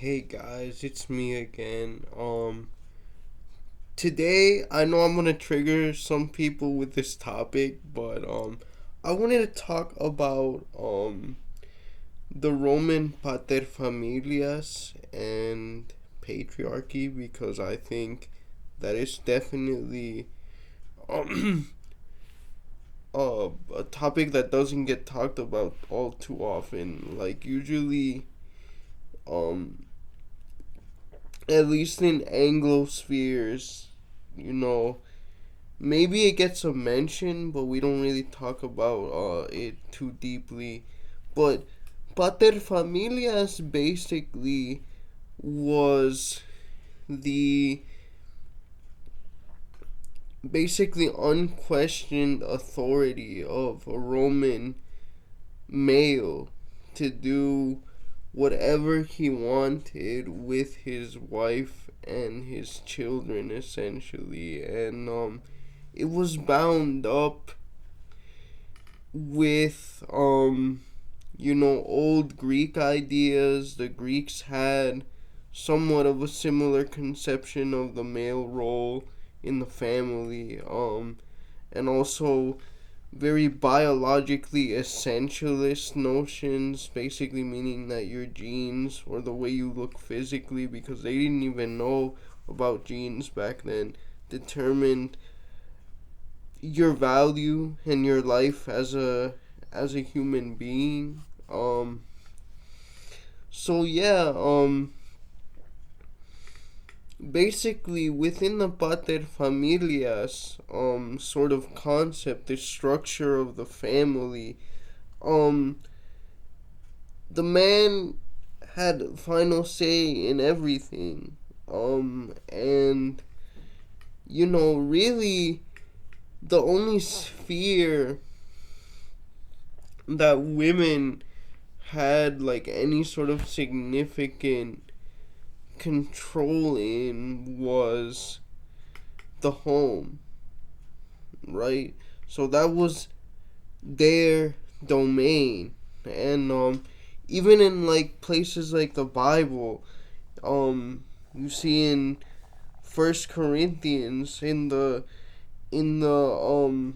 Hey guys, it's me again. Today I know I'm gonna trigger some people with this topic, but I wanted to talk about the Roman Paterfamilias and patriarchy because I think that is definitely um a topic that doesn't get talked about all too often. Like usually um at least in Anglo spheres, you know, maybe it gets a mention, but we don't really talk about it too deeply. But Paterfamilias basically was the basically unquestioned authority of a Roman male to do whatever he wanted with his wife and his children essentially, and it was bound up with old Greek ideas. The Greeks had somewhat of a similar conception of the male role in the family, and also very biologically essentialist notions, basically meaning that your genes or the way you look physically, because they didn't even know about genes back then, determined your value and your life as a human being. So yeah, basically within the paterfamilias sort of concept, the structure of the family, um the man had final say in everything. And really the only sphere that women had like any sort of significant control in was the home, right? So that was their domain. And even in like places like the Bible, you see in First Corinthians in the in the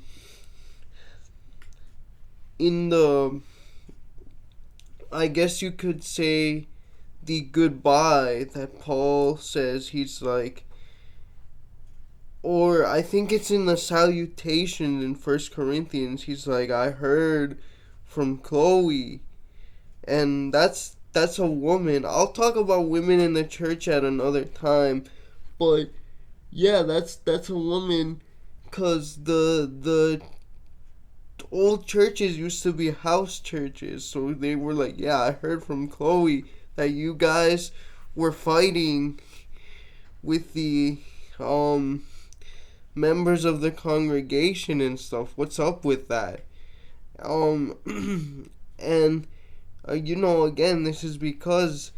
I guess you could say the goodbye that Paul says, he's like, or I think it's in the salutation in First Corinthians, he's like, I heard from Chloe, and that's a woman. I'll talk about women in the church at another time, but yeah, that's a woman, cause the old churches used to be house churches, so they were like, yeah, I heard from Chloe that you guys were fighting with the um members of the congregation and stuff. What's up with that? And again, this is because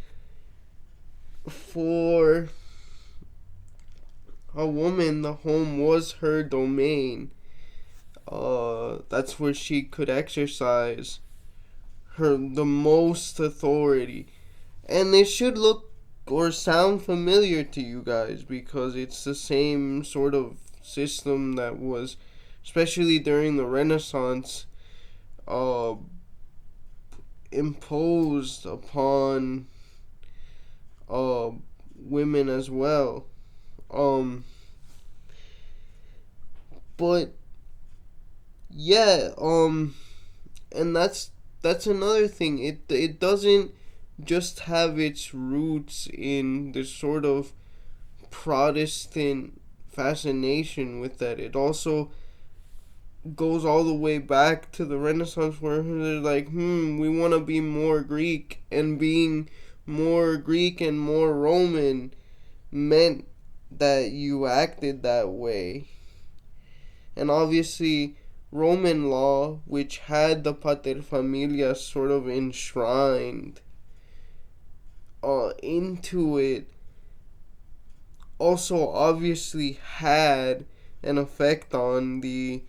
for a woman, the home was her domain. That's where she could exercise the most authority. And it should look or sound familiar to you guys because it's the same sort of system that was, especially during the Renaissance, uh, imposed upon uh, women as well. Um, but yeah, and that's another thing. It doesn't just have its roots in the sort of Protestant fascination with that. It also goes all the way back to the Renaissance where they're like, we want to be more Greek, and being more Greek and more Roman meant that you acted that way. And obviously, Roman law, which had the paterfamilias sort of enshrined into it, also obviously had an effect on the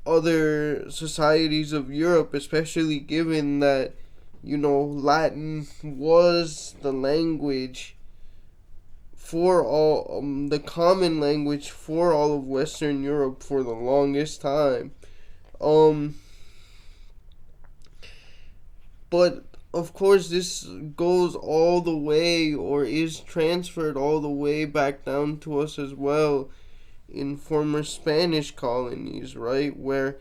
other societies of Europe, especially given that Latin was the language for all, the common language for all of Western Europe for the longest time. Um, but of course, this goes all the way, or is transferred all the way back down to us as well in former Spanish colonies, right? Where,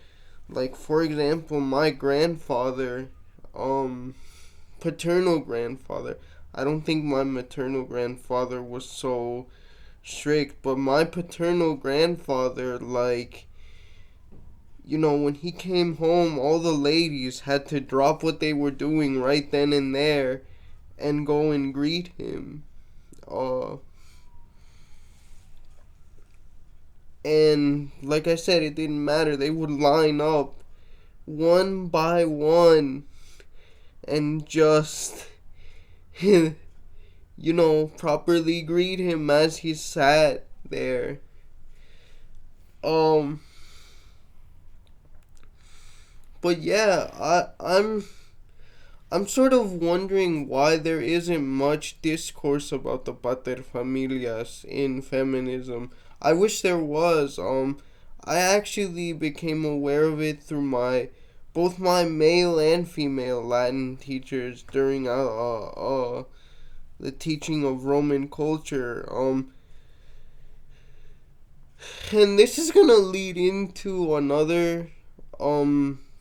like, for example, my grandfather, paternal grandfather, I don't think my maternal grandfather was so strict, but my paternal grandfather, like, when he came home, all the ladies had to drop what they were doing right then and there and go and greet him. Uh, and like I said, it didn't matter. They would line up one by one and just, properly greet him as he sat there. Um, but yeah, I'm sort of wondering why there isn't much discourse about the paterfamilias in feminism. I wish there was. I actually became aware of it through both my male and female Latin teachers during the teaching of Roman culture. And this is gonna lead into another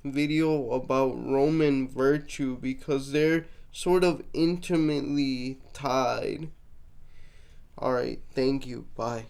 video about Roman virtue, because they're sort of intimately tied. Alright, thank you. Bye.